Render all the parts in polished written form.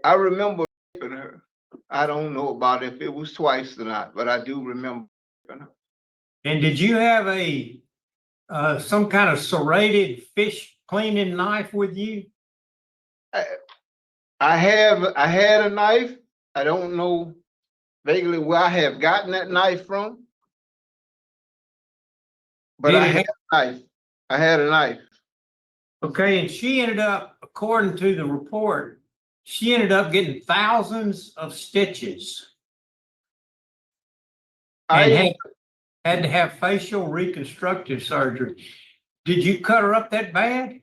I remember raping her. I don't know about if it was twice or not, but I do remember raping her. And did you have a some kind of serrated fish cleaning knife with you? I had a knife. I don't know vaguely where I have gotten that knife from, but Did I it had a knife. I had a knife. Okay, and she ended up, according to the report, she ended up getting thousands of stitches and I had to have facial reconstructive surgery. Did you cut her up that bad?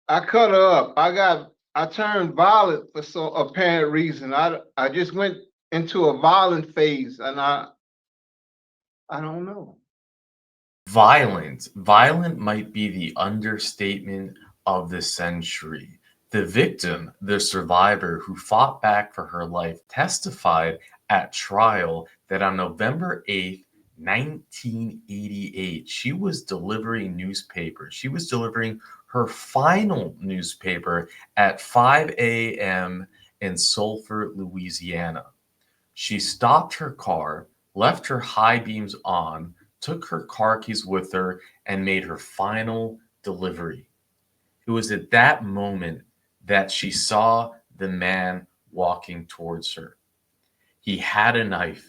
cut her up. I turned violent for some apparent reason. I just went into a violent phase, and I don't know. Violent. Violent might be the understatement of the century. The victim, the survivor who fought back for her life, testified at trial that on November 8th, 1988, she was delivering newspapers. She was delivering her final newspaper at 5 a.m. in Sulphur, Louisiana. She stopped her car, left her high beams on, took her car keys with her, and made her final delivery. It was at that moment that she saw the man walking towards her. He had a knife.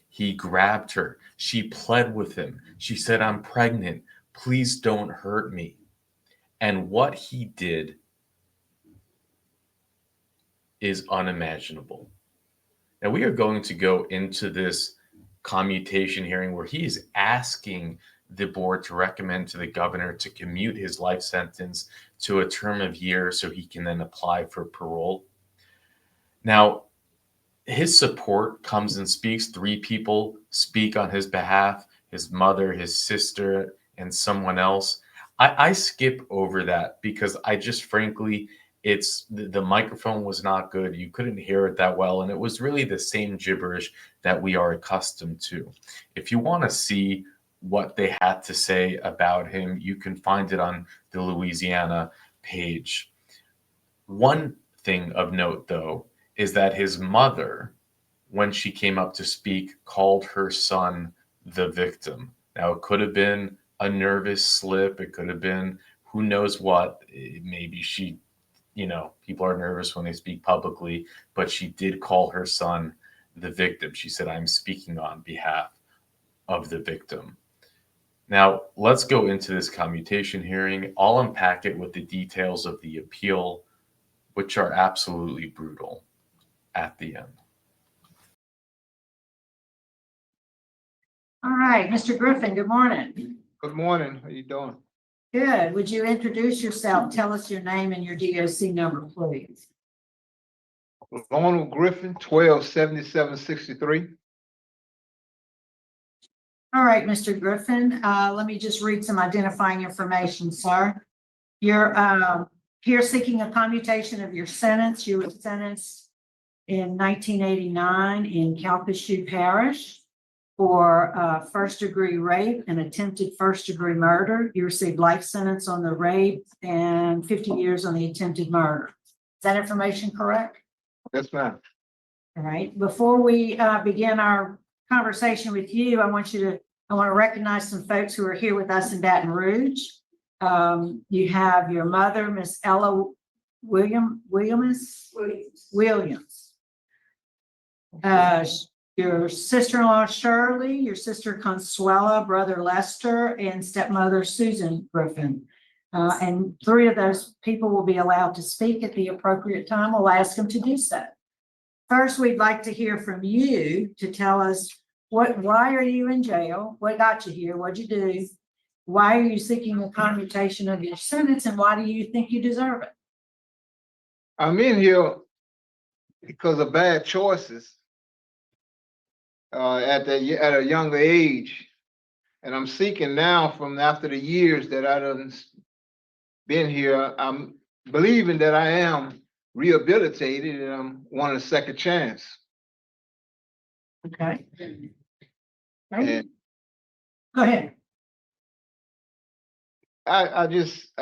He grabbed her. She pled with him. She said, "I'm pregnant. Please don't hurt me." And what he did is unimaginable. Now, we are going to go into this commutation hearing where he is asking the board to recommend to the governor to commute his life sentence to a term of years so he can then apply for parole. Now, his support comes and speaks. 3 people speak on his behalf: his mother, his sister, and someone else. I skip over that because I just frankly, it's the microphone was not good. You couldn't hear it that well. And it was really the same gibberish that we are accustomed to. If you want to see what they had to say about him, you can find it on the Louisiana page. One thing of note, though, is that his mother, when she came up to speak, called her son the victim. Now, it could have been a nervous slip. It could have been who knows what. Maybe she, people are nervous when they speak publicly, but she did call her son the victim. She said, "I'm speaking on behalf of the victim." Now, let's go into this commutation hearing. I'll unpack it with the details of the appeal, which are absolutely brutal at the end. All right, Mr. Griffin, good morning. Good morning. How you doing? Good. Would you introduce yourself? Tell us your name and your DOC number, please. Ronald Griffin, 127763. All right, Mr. Griffin, let me just read some identifying information, sir. You're here seeking a commutation of your sentence. You were sentenced in 1989 in Calcasieu Parish for first-degree rape and attempted first-degree murder. You received life sentence on the rape and 50 years on the attempted murder. Is that information correct? Yes, ma'am. All right. Before we begin our conversation with you, I want to recognize some folks who are here with us in Baton Rouge. You have your mother, Miss Ella Williams. Your sister-in-law, Shirley, your sister, Consuela, brother, Lester, and stepmother, Susan Griffin. And 3 of those people will be allowed to speak at the appropriate time. We'll ask them to do so. First, we'd like to hear from you to tell us why are you in jail? What got you here? What'd you do? Why are you seeking a commutation of your sentence? And why do you think you deserve it? I'm in here because of bad choices at a younger age, and I'm seeking now from after the years that I done been here. I'm believing that I am rehabilitated and I'm wanting a second chance. Okay. And Go ahead. I just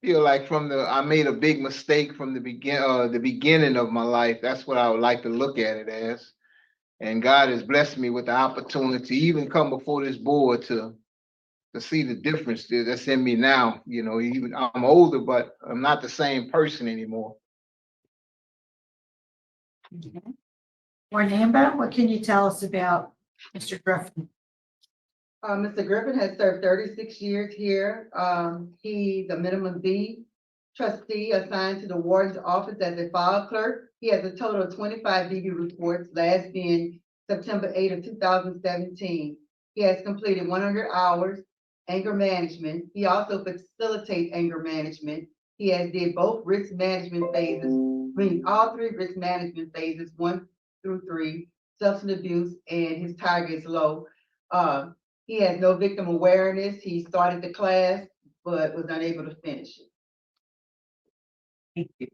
feel like I made a big mistake from the beginning of my life. That's what I would like to look at it as. And God has blessed me with the opportunity to even come before this board to see the difference that's in me now. You know, even I'm older, but I'm not the same person anymore. Okay. Ornamba, what can you tell us about Mr. Griffin? Mr. Griffin has served 36 years here. He's a minimum B trustee assigned to the warden's office as a file clerk. He has a total of 25 DB reports, last being September 8 of 2017. He has completed 100 hours anger management. He also facilitates anger management. He has did both risk management phases, meaning all three risk management phases, 1 through 3, substance abuse, and his target is low. He has no victim awareness. He started the class, but was unable to finish it.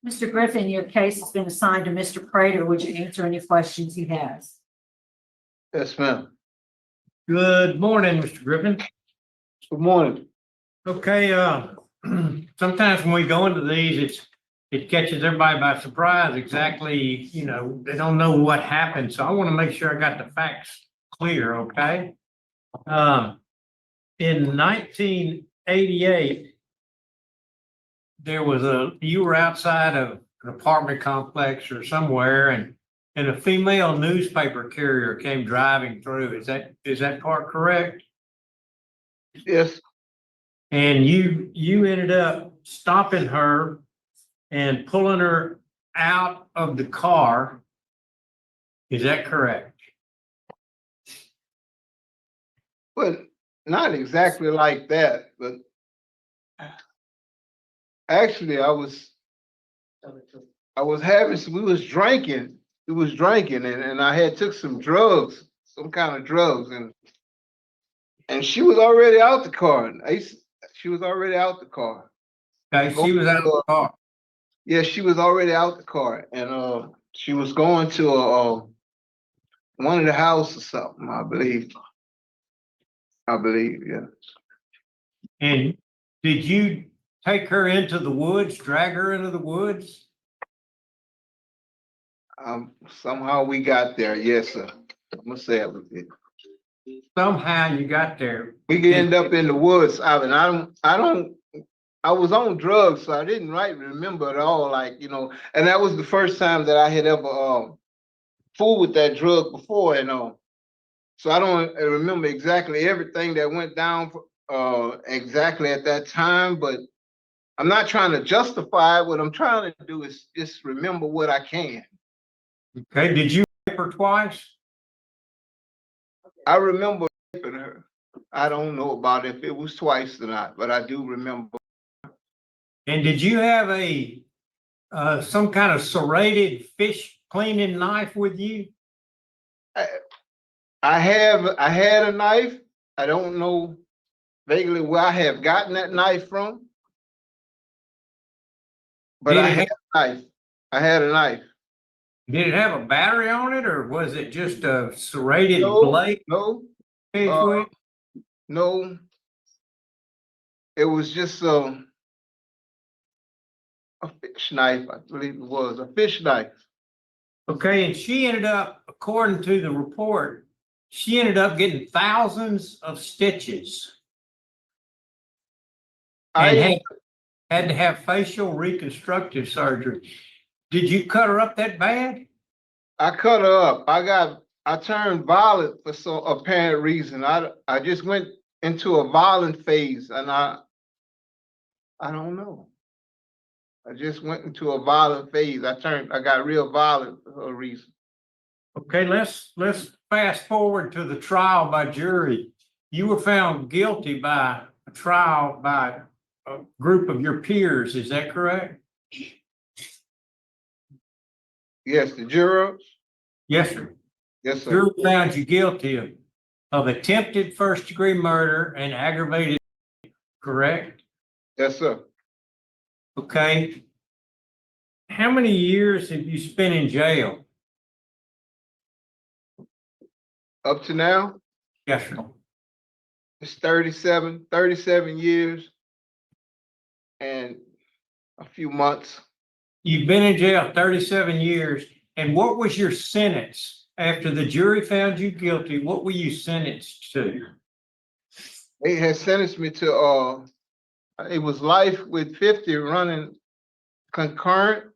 Mr. Griffin, your case has been assigned to Mr. Prater. Would you answer any questions he has? Yes, ma'am. Good morning, Mr. Griffin. Good morning. Okay, sometimes when we go into these, it catches everybody by surprise exactly, you know, they don't know what happened. So I want to make sure I got the facts clear, okay? In 1988, you were outside of an apartment complex or somewhere and a female newspaper carrier came driving through. Is that part correct? Yes, And you ended up stopping her and pulling her out of the car. Is that correct? but not exactly like that. But actually, we was drinking. We was drinking, and I had took some drugs, some kind of drugs, and she was already out the car. She was already out the car. Okay, she was out of the car. Yeah, she was already out the car, and she was going to one of the houses or something, I believe. Yeah. And did you take her into the woods, drag her into the woods? Somehow we got there. Yes, sir. I'm gonna say it with it. Somehow you got there. We could end up in the woods. I was on drugs, so I didn't remember at all. Like, you know, and that was the first time that I had ever fooled with that drug before, so I don't remember exactly everything that went down exactly at that time, but I'm not trying to justify it. What I'm trying to do is just remember what I can. Okay, did you rape her twice? I remember raping her. I don't know about if it was twice or not, but I do remember. And did you have some kind of serrated fish cleaning knife with you? I had a knife. I don't know vaguely where I have gotten that knife from, but I had a knife. I had a knife. Did it have a battery on it, or was it just a serrated blade? No, Fish with? no. It was just a fish knife. I believe it was a fish knife. Okay, and she ended up, according to the report, she ended up getting thousands of stitches and had to have facial reconstructive surgery. Did you cut her up that bad? I cut her up. I turned violent for some apparent reason. I just went into a violent phase, and I don't know. I just went into a violent phase. I got real violent for a reason. Okay, let's fast forward to the trial by jury. You were found guilty by a trial by a group of your peers, is that correct? Yes, the jurors. Yes, sir. Yes, sir. Jury found you guilty of attempted first-degree murder and aggravated, correct? Yes, sir. Okay. How many years have you spent in jail? Up to now, Yes, sir. It's 37 years and a few months. You've been in jail 37 years. And what was your sentence? After the jury found you guilty, what were you sentenced to? They had sentenced me to, it was life with 50 running concurrent.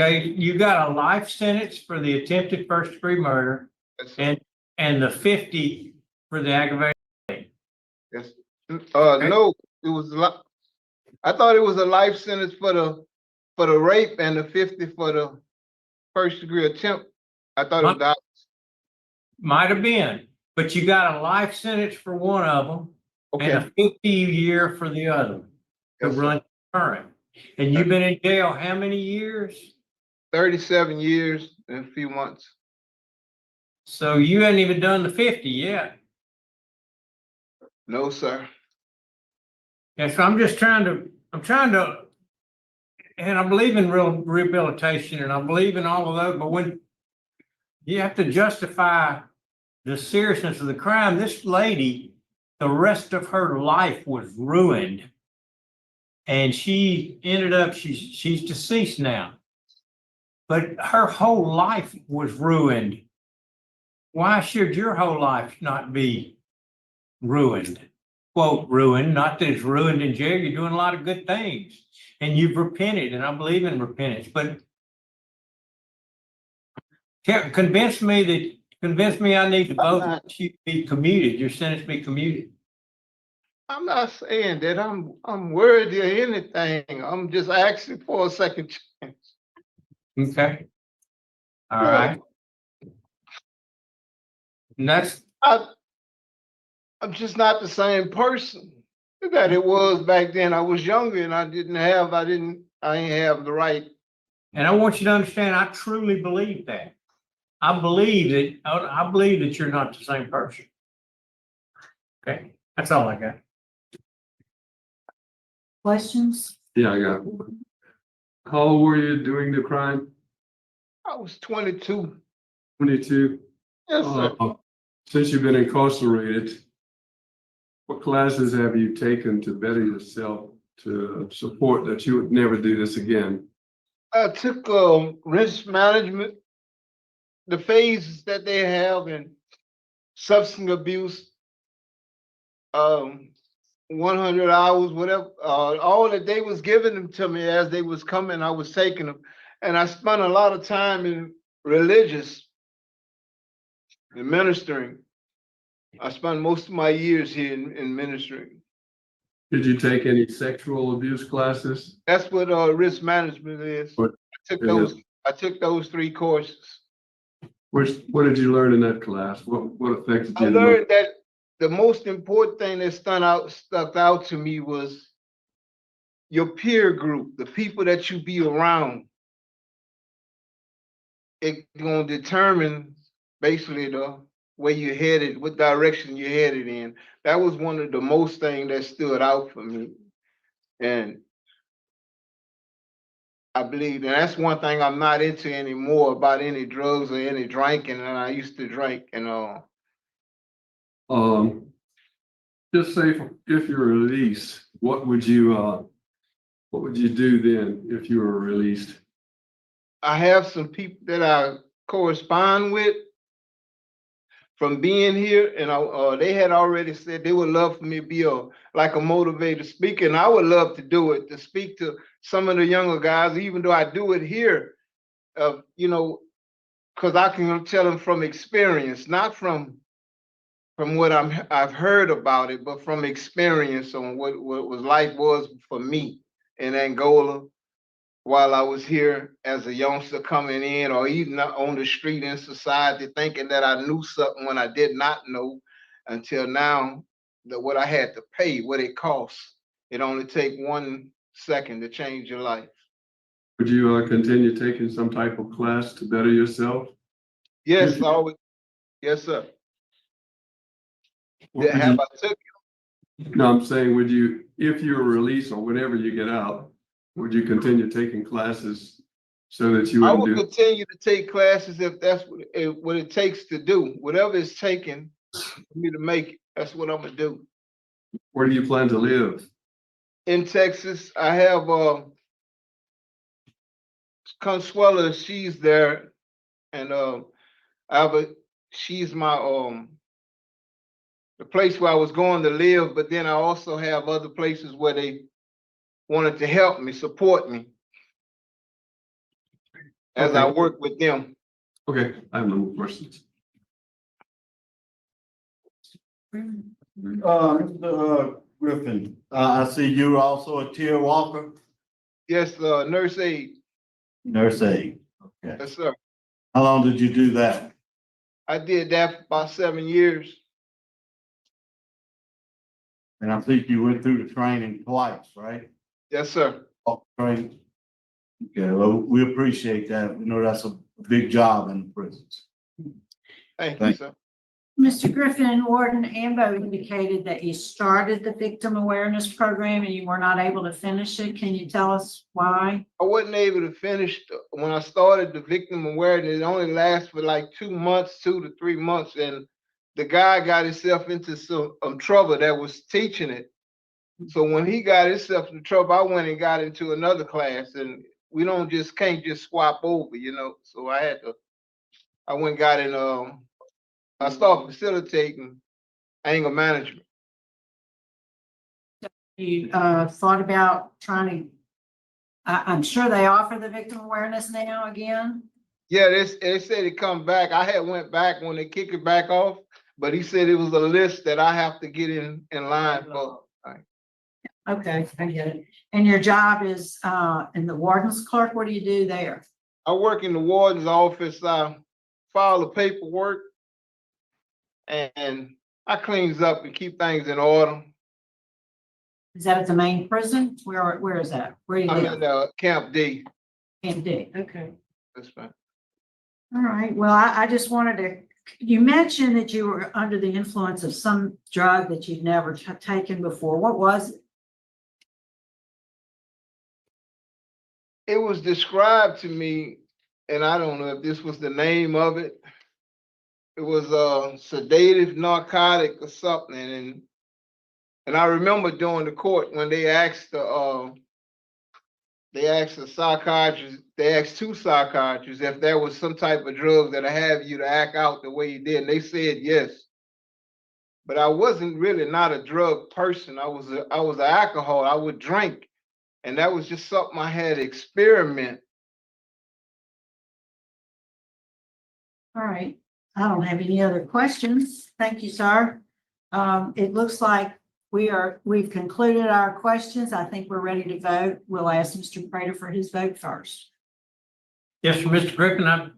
Okay, you got a life sentence for the attempted first degree murder Yes, and the 50 for the aggravated. yes. No, it was I thought it was a life sentence for the rape and the 50 for the first degree attempt. I thought it was that. Might have been, but you got a life sentence for one of them and Okay. a 50-year for the other to Yes, sir. run current. And you've been in jail how many years? 37 years and a few months. So you hadn't even done the 50 yet. No, sir. And so I'm trying to, and I believe in real rehabilitation and I believe in all of those, but when you have to justify the seriousness of the crime, this lady, the rest of her life was ruined. And she ended up, she's deceased now. But her whole life was ruined. Why should your whole life not be ruined? Quote, ruined, not that it's ruined in jail. You're doing a lot of good things and you've repented, and I believe in repentance, but convince me I need to vote that you be commuted, your sentence be commuted. I'm not saying that I'm worthy of anything. I'm just asking for a second chance. Okay. All Yeah. right. And that's, I'm just not the same person that it was back then. I was younger and I didn't have the right. and I want you to understand, I truly believe that. I believe that you're not the same person. Okay, that's all I got. Questions? Yeah, I got one. How old were you doing the crime? I was 22. 22? Yes, sir. Since you've been incarcerated, what classes have you taken to better yourself to support that you would never do this again? I took risk management, the phases that they have in substance abuse, 100 hours, whatever, all that they was giving them to me as they was coming, I was taking them. And I spent a lot of time in religious and ministering. I spent most of my years here in ministering. Did you take any sexual abuse classes? That's what risk management is. What I took those 3 courses. What did you learn in that class? What affected I you the most? learned that the most important thing that stuck out to me was your peer group, the people that you be around. It's gonna determine basically the where you're headed, what direction you're headed in. That was one of the most things that stood out for me. And I believe, and that's one thing I'm not into anymore about any drugs or any drinking. And I used to drink and Just say if you're released, what would you do then if you were released? I have some people that I correspond with from being here, and they had already said they would love for me to be like a motivated speaker, and I would love to do it, to speak to some of the younger guys, even though I do it here, because I can tell them from experience, not from what I've heard about it, but from experience on what life was for me in Angola while I was here as a youngster coming in, or even on the street in society, thinking that I knew something when I did not know, until now, that what I had to pay, what it costs. It only take 1 second to change your life. Would you continue taking some type of class to better yourself? Yes, always. Yes, sir. What would Have you- I took No, I'm saying, would you, if you were released or whenever you get out, would you continue taking classes so that you I wouldn't will do? continue to take classes if that's what it takes to do. Whatever it's taking for me to make it, that's what I'm gonna do. Where do you plan to live? In Texas, I have Consuela, she's there, and I have she's my the place where I was going to live, but then I also have other places where they wanted to help me, support me as I Okay. work with them. Okay, I have no more questions. Mr. Griffin, I see you're also a tier walker, Yes, nurse aide. nurse aide. Okay. Yes, sir. How long did you do that? I did that for about 7 years. And I think you went through the training twice, right? Yes, sir. Training. Okay, well, we appreciate that. We know that's a big job in the prisons. Thank you, Thank- sir. Mr. Griffin, Warden Ambo indicated that you started the victim awareness program and you were not able to finish it. Can you tell us why? I wasn't able to finish when I started the victim awareness. It only lasts for like 2 months, 2 to 3 months, and the guy got himself into some trouble that was teaching it. So when he got himself into trouble, I went and got into another class, and we can't just swap over, you know. So I went and got in. I started facilitating anger management. You thought about trying to, I'm sure they offer the victim awareness now again. Yeah, they said it come back. I had went back when they kick it back off, but he said it was a list that I have to get in line for. Okay, I get it. And your job is in the warden's clerk. What do you do there? I work in the warden's office. I file the paperwork, and I cleans up and keep things in order. Is that at the main prison? Where is that? Where do you I'm live? in Camp D. Camp D. Okay. That's fine. All right. Well, I just wanted to, you mentioned that you were under the influence of some drug that you'd never taken before. What was it? It was described to me, and I don't know if this was the name of it. It was a sedative narcotic or something, and I remember during the court when they asked the psychiatrist, they asked 2 psychiatrists if there was some type of drug that'll have you to act out the way you did, and they said yes. But I wasn't really not a drug person. I was an alcohol. I would drink, and that was just something I had to experiment. All right. I don't have any other questions. Thank you, sir. It looks like we've concluded our questions. I think we're ready to vote. We'll ask Mr. Prater for his vote first. Yes, sir, Mr. Griffin,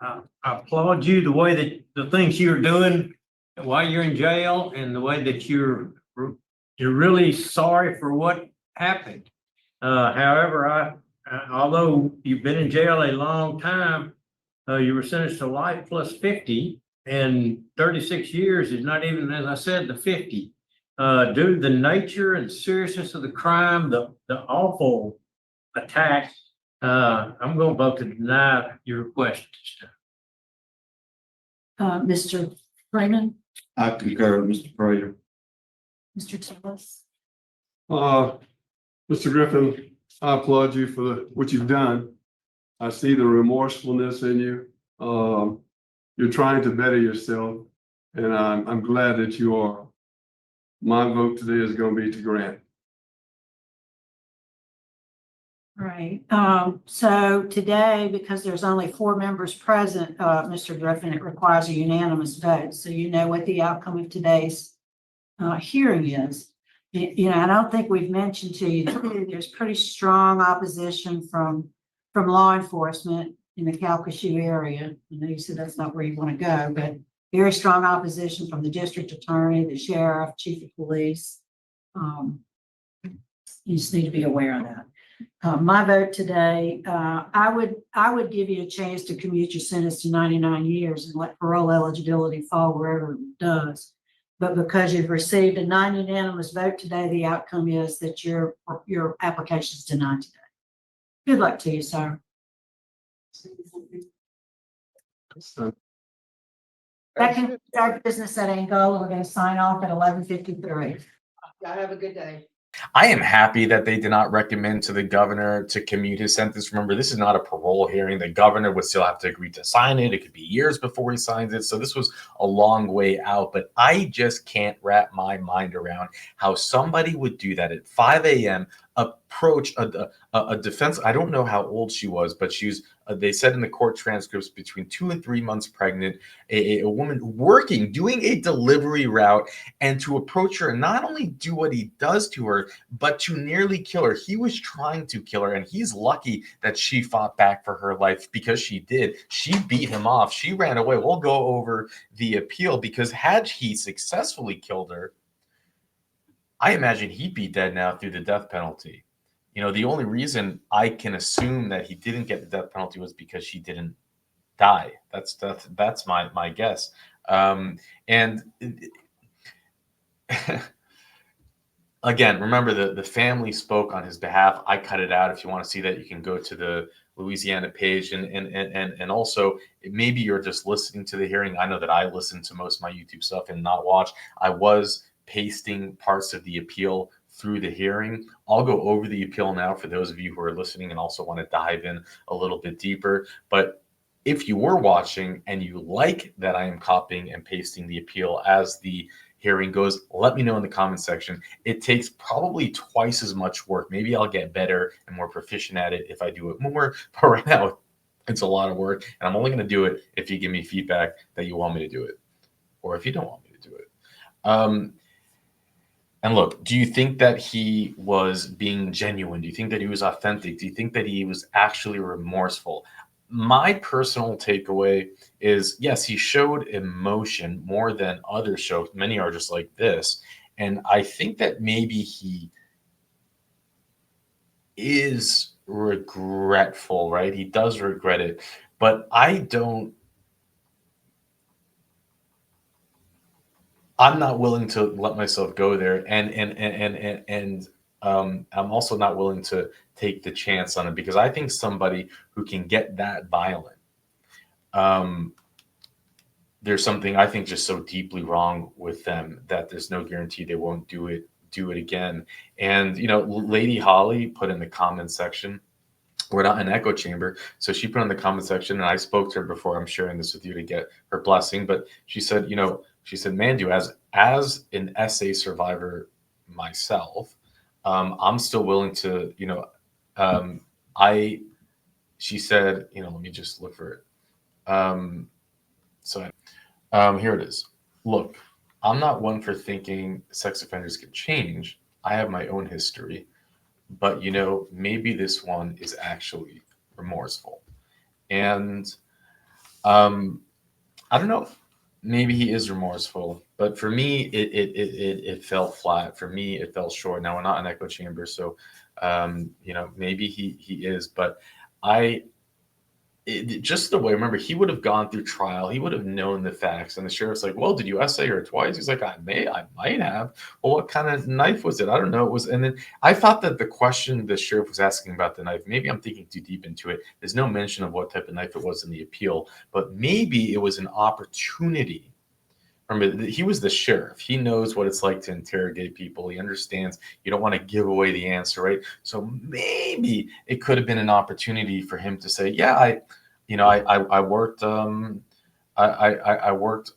I applaud you the way that the things you're doing while you're in jail and the way that you're really sorry for what happened. However, although you've been in jail a long time, you were sentenced to life plus 50, and 36 years is not even, as I said, the 50. Due to the nature and seriousness of the crime, the awful attack, I'm going to vote to deny your request. Mr. Freeman, I concur with Mr. Prater. Mr. Tillis. Mr. Griffin, I applaud you for what you've done. I see the remorsefulness in you. You're trying to better yourself, and I'm glad that you are. My vote today is going to be to grant. All right. So today, because there's only 4 members present, Mr. Griffin, it requires a unanimous vote. So you know what the outcome of today's hearing is. You know, I don't think we've mentioned to you, there's pretty strong opposition from law enforcement in the Calcasieu area. I know you said that's not where you want to go, but very strong opposition from the district attorney, the sheriff, chief of police. You just need to be aware of that. My vote today, I would give you a chance to commute your sentence to 99 years and let parole eligibility fall wherever it does. But because you've received a non-unanimous vote today, the outcome is that your application is denied today. Good luck to you, sir. So That concludes our business at Angola. We're gonna sign off at 11:53. Y'all have a good day. I am happy that they did not recommend to the governor to commute his sentence. Remember, this is not a parole hearing. The governor would still have to agree to sign it. It could be years before he signs it. So this was a long way out. But I just can't wrap my mind around how somebody would do that at 5 a.m., approach a defense. I don't know how old she was, but she's, they said in the court transcripts, between 2 and 3 months pregnant, a woman working, doing a delivery route, and to approach her and not only do what he does to her, but to nearly kill her. He was trying to kill her, and he's lucky that she fought back for her life, because she did. She beat him off. She ran away. We'll go over the appeal, because had he successfully killed her, I imagine he'd be dead now through the death penalty. You know, the only reason I can assume that he didn't get the death penalty was because she didn't die. That's my guess. And again, remember the family spoke on his behalf. I cut it out. If you want to see that, you can go to the Louisiana page, and also maybe you're just listening to the hearing. I know that I listen to most of my YouTube stuff and not watch. I was pasting parts of the appeal through the hearing. I'll go over the appeal now for those of you who are listening and also want to dive in a little bit deeper. But if you were watching and you like that I am copying and pasting the appeal as the hearing goes, let me know in the comment section. It takes probably twice as much work. Maybe I'll get better and more proficient at it if I do it more, but right now it's a lot of work, and I'm only going to do it if you give me feedback that you want me to do it, or if you don't want me to do it. And look, do you think that he was being genuine? Do you think that he was authentic? Do you think that he was actually remorseful? My personal takeaway is, yes, he showed emotion more than others showed. Many are just like this. And I think that maybe he is regretful, right? He does regret it. But I'm not willing to let myself go there. And I'm also not willing to take the chance on it, because I think somebody who can get that violent, there's something I think just so deeply wrong with them that there's no guarantee they won't do it again. And, you know, Lady Holly put in the comment section, we're not an echo chamber. So she put in the comment section, and I spoke to her before. I'm sharing this with you to get her blessing. But she said, you know, Mandu, as an SA survivor myself, I'm still willing to, you know, she said, you know, let me just look for it. Here it is. Look, I'm not one for thinking sex offenders can change. I have my own history, but you know, maybe this one is actually remorseful. And I don't know, maybe he is remorseful, but for me, it fell flat. For me, it fell short. Now, we're not an echo chamber, so you know, maybe he is, but just the way, remember, he would have gone through trial. He would have known the facts. And the sheriff's like, well, did you essay her twice? He's like, I might have. Well, what kind of knife was it? I don't know. It was, and then I thought that the question the sheriff was asking about the knife, maybe I'm thinking too deep into it. There's no mention of what type of knife it was in the appeal, but maybe it was an opportunity. Remember, he was the sheriff. He knows what it's like to interrogate people. He understands you don't want to give away the answer, right? So maybe it could have been an opportunity for him to say, yeah, I worked, I worked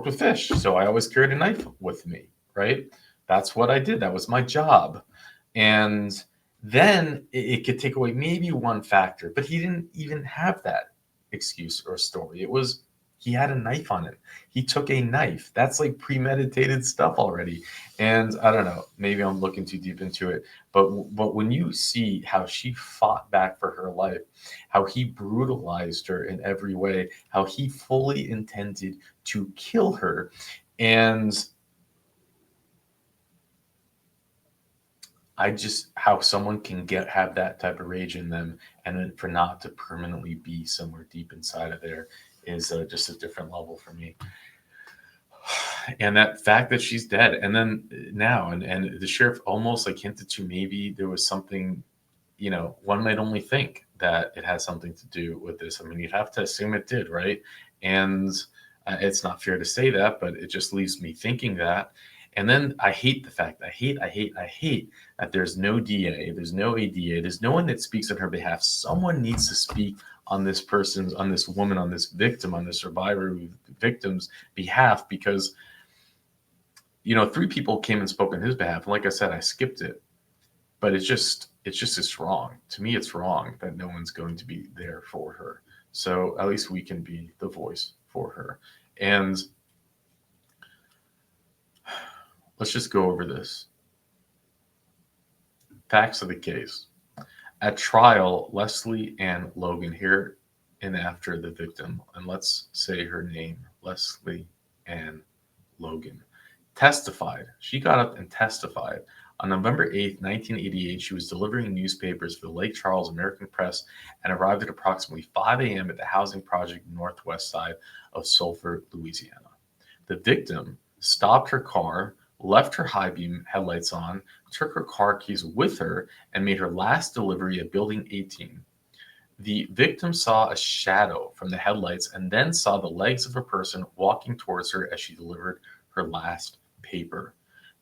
with fish, so I always carried a knife with me, right? That's what I did. That was my job. And then it could take away maybe one factor, but he didn't even have that excuse or story. It was, he had a knife on him. He took a knife. That's like premeditated stuff already. And I don't know, maybe I'm looking too deep into it, but when you see how she fought back for her life, how he brutalized her in every way, how he fully intended to kill her, and how someone can have that type of rage in them, and then for not to permanently be somewhere deep inside of there is just a different level for me. And that fact that she's dead, and then now, and the sheriff almost like hinted to maybe there was something you know, one might only think that it has something to do with this. I mean, you'd have to assume it did, right? And it's not fair to say that, but it just leaves me thinking that. And then I hate the fact, I hate that there's no DA, there's no ADA, there's no one that speaks on her behalf. Someone needs to speak on this person's, on this woman, on this victim, on the survivor victim's behalf, because, you know, 3 people came and spoke on his behalf. And like I said, I skipped it, but it's wrong. To me, it's wrong that no one's going to be there for her. So at least we can be the voice for her. And let's just go over this. Facts of the case. At trial, Leslie Ann Logan, here and after the victim, and let's say her name, Leslie Ann Logan, testified. She got up and testified. On November 8th, 1988, she was delivering newspapers for the Lake Charles American Press and arrived at approximately 5 a.m. at the housing project northwest side of Sulphur, Louisiana. The victim stopped her car, left her high beam headlights on, took her car keys with her, and made her last delivery at Building 18. The victim saw a shadow from the headlights and then saw the legs of a person walking towards her as she delivered her last paper.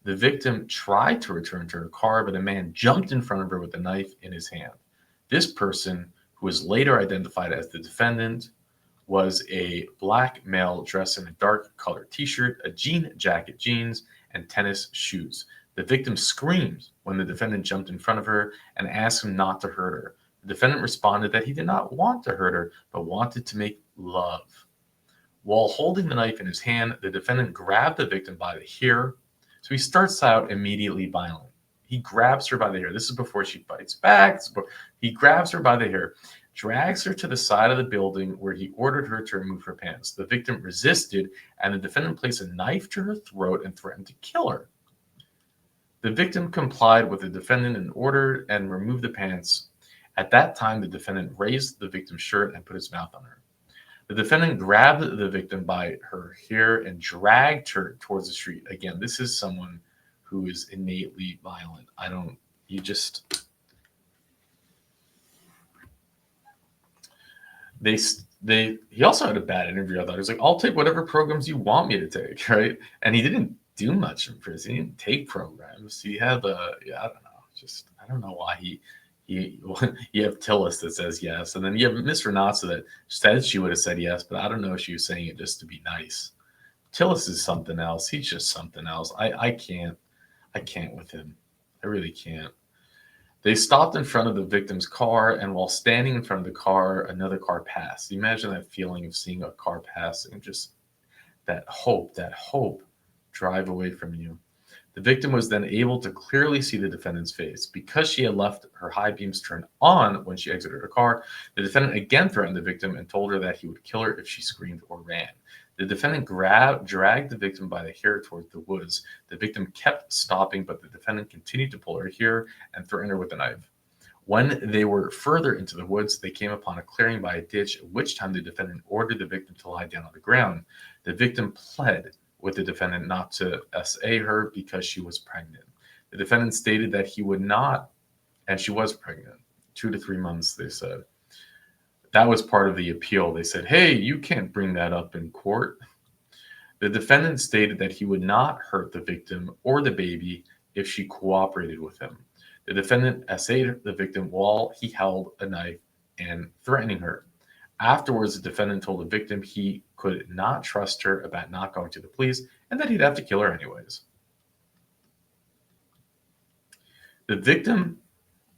The victim tried to return to her car, but a man jumped in front of her with a knife in his hand. This person, who was later identified as the defendant, was a black male dressed in a dark colored t-shirt, a jean jacket, jeans, and tennis shoes. The victim screamed when the defendant jumped in front of her and asked him not to hurt her. The defendant responded that he did not want to hurt her, but wanted to make love. While holding the knife in his hand, the defendant grabbed the victim by the hair. So he starts out immediately violent. He grabs her by the hair. This is before she fights back. He grabs her by the hair, drags her to the side of the building where he ordered her to remove her pants. The victim resisted, and the defendant placed a knife to her throat and threatened to kill her. The victim complied with the defendant and ordered and removed the pants. At that time, the defendant raised the victim's shirt and put his mouth on her. The defendant grabbed the victim by her hair and dragged her towards the street. Again, this is someone who is innately violent. He also had a bad interview. I thought he was like, I'll take whatever programs you want me to take, right? And he didn't do much in prison. He didn't take programs. He had I don't know why you have Tillis that says yes, and then you have Miss Renata that said she would have said yes, but I don't know if she was saying it just to be nice. Tillis is something else. He's just something else. I can't with him. I really can't. They stopped in front of the victim's car, and while standing in front of the car, another car passed. Imagine that feeling of seeing a car pass and just that hope drive away from you. The victim was then able to clearly see the defendant's face. Because she had left her high beams turned on when she exited her car, the defendant again threatened the victim and told her that he would kill her if she screamed or ran. The defendant dragged the victim by the hair toward the woods. The victim kept stopping, but the defendant continued to pull her hair and threaten her with a knife. When they were further into the woods, they came upon a clearing by a ditch, at which time the defendant ordered the victim to lie down on the ground. The victim pled with the defendant not to SA her because she was pregnant. The defendant stated that he would not, and she was pregnant, 2 to 3 months, they said. That was part of the appeal. They said, hey, you can't bring that up in court. The defendant stated that he would not hurt the victim or the baby if she cooperated with him. The defendant SA'd the victim while he held a knife and threatening her. Afterwards, the defendant told the victim he could not trust her about not going to the police and that he'd have to kill her anyways. The victim,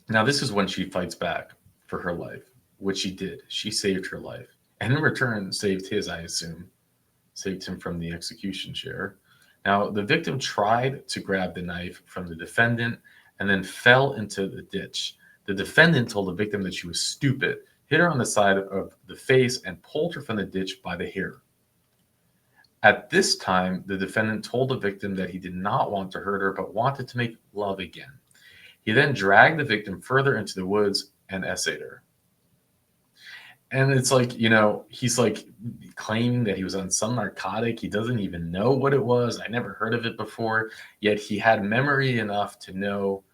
now this is when she fights back for her life, which she did. She saved her life, and in return saved his, I assume, saved him from the execution chair. Now, the victim tried to grab the knife from the defendant and then fell into the ditch. The defendant told the victim that she was stupid, hit her on the side of the face, and pulled her from the ditch by the hair. At this time, the defendant told the victim that he did not want to hurt her, but wanted to make love again. He then dragged the victim further into the woods and SA'd her. And it's like, he's like claiming that he was on some narcotic. He doesn't even know what it was. I never heard of it before. Yet he had memory enough to know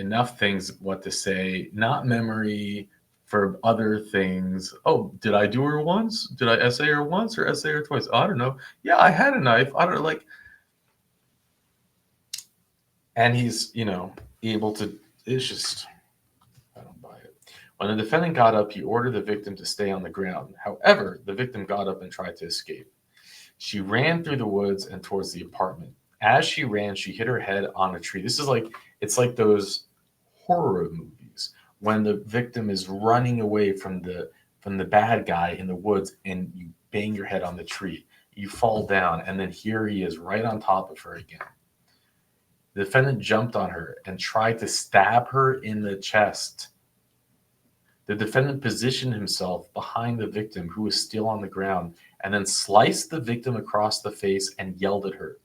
enough things what to say, not memory for other things. Oh, did I do her once? Did I essay her once or essay her twice? I don't know. Yeah, I had a knife. I don't know, like, and he's, able to, it's just, I don't buy it. When the defendant got up, he ordered the victim to stay on the ground. However, the victim got up and tried to escape. She ran through the woods and towards the apartment. As she ran, she hit her head on a tree. This is like, it's like those horror movies when the victim is running away from the bad guy in the woods and you bang your head on the tree. You fall down, and then here he is right on top of her again. The defendant jumped on her and tried to stab her in the chest. The defendant positioned himself behind the victim, who was still on the ground, and then sliced the victim across the face and yelled at her.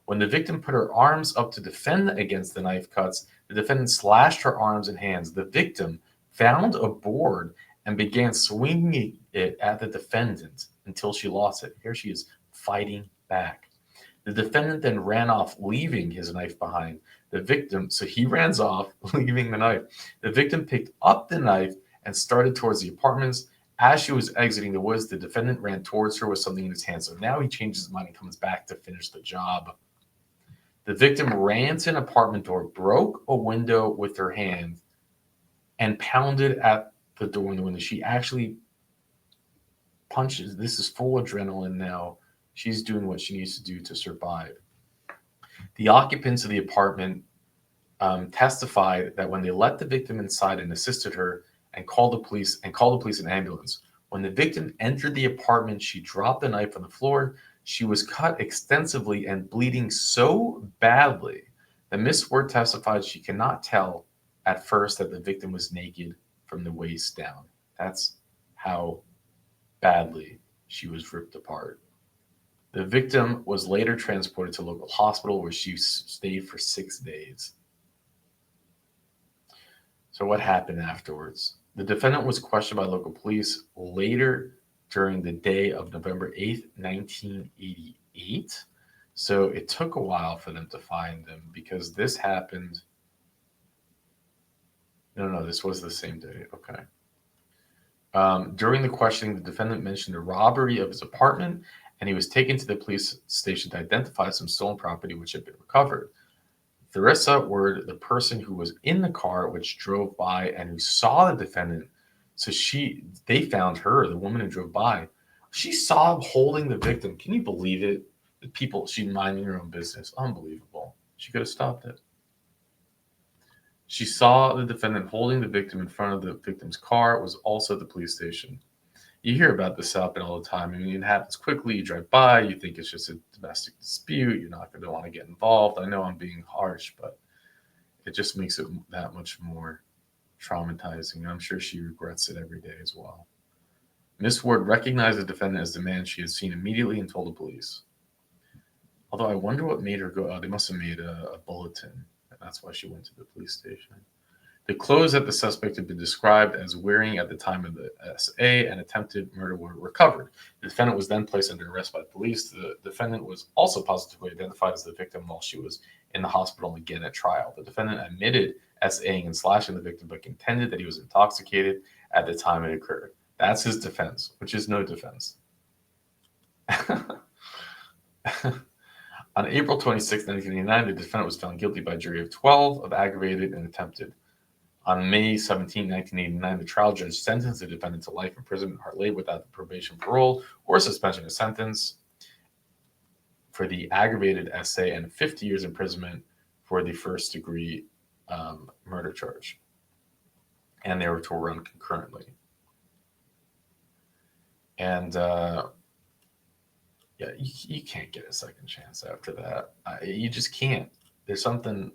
When the victim put her arms up to defend against the knife cuts, the defendant slashed her arms and hands. The victim found a board and began swinging it at the defendant until she lost it. Here she is fighting back. The defendant then ran off, leaving his knife behind. So he runs off, leaving the knife. The victim picked up the knife and started towards the apartments. As she was exiting the woods, the defendant ran towards her with something in his hand. So now he changes his mind and comes back to finish the job. The victim ran to an apartment door, broke a window with her hand, and pounded at the door in the window. She actually punches. This is full adrenaline now. She's doing what she needs to do to survive. The occupants of the apartment testified that when they let the victim inside and assisted her and called the police and ambulance, when the victim entered the apartment, she dropped the knife on the floor. She was cut extensively and bleeding so badly that Miss Ward testified she cannot tell at first that the victim was naked from the waist down. That's how badly she was ripped apart. The victim was later transported to a local hospital where she stayed for 6 days. So what happened afterwards? The defendant was questioned by local police later during the day of November 8th, 1988. So it took a while for them to find him because this happened. No, this was the same day. Okay. During the questioning, the defendant mentioned a robbery of his apartment, and he was taken to the police station to identify some stolen property which had been recovered. Theresa Ward, the person who was in the car which drove by and who saw the defendant, so they found her, the woman who drove by. She saw him holding the victim. Can you believe it? She minding her own business. Unbelievable. She could have stopped it. She saw the defendant holding the victim in front of the victim's car. It was also at the police station. You hear about this happen all the time. I mean, it happens quickly. You drive by, you think it's just a domestic dispute. You're not going to want to get involved. I know I'm being harsh, but it just makes it that much more traumatizing. I'm sure she regrets it every day as well. Miss Ward recognized the defendant as the man she had seen immediately and told the police. Although I wonder what made her go. They must have made a bulletin, and that's why she went to the police station. The clothes that the suspect had been described as wearing at the time of the SA and attempted murder were recovered. The defendant was then placed under arrest by police. The defendant was also positively identified as the victim while she was in the hospital and again at trial. The defendant admitted SAing and slashing the victim, but contended that he was intoxicated at the time it occurred. That's his defense, which is no defense. On April 26, 1989, the defendant was found guilty by a jury of 12 of aggravated and attempted. On May 17, 1989, the trial judge sentenced the defendant to life imprisonment in Heart Lake without the probation, parole, or suspension of sentence for the aggravated SA and 50 years imprisonment for the first-degree murder charge. And they were to run concurrently. And you can't get a second chance after that. You just can't. There's something,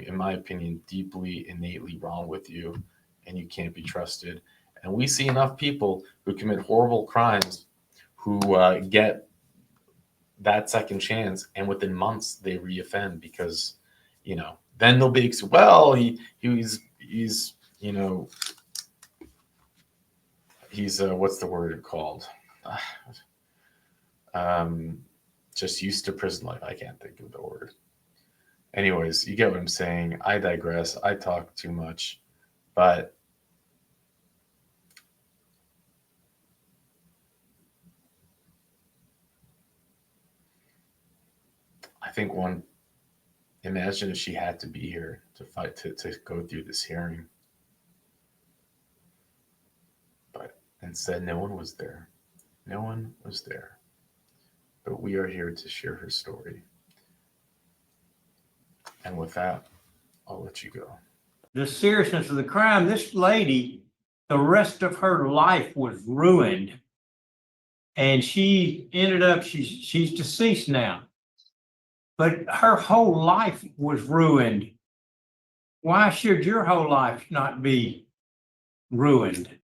in my opinion, deeply, innately wrong with you, and you can't be trusted. And we see enough people who commit horrible crimes who get that second chance, and within months they reoffend because, then they'll be, well, he's what's the word called? Just used to prison life. I can't think of the word. anyways, you get what I'm saying. I digress. I talk too much, but I think imagine if she had to be here to fight, to go through this hearing. But instead, no one was there. No one was there. But we are here to share her story. And with that, I'll let you go. The seriousness of the crime, this lady, the rest of her life was ruined. And she ended up, she's deceased now. But her whole life was ruined. Why should your whole life not be ruined?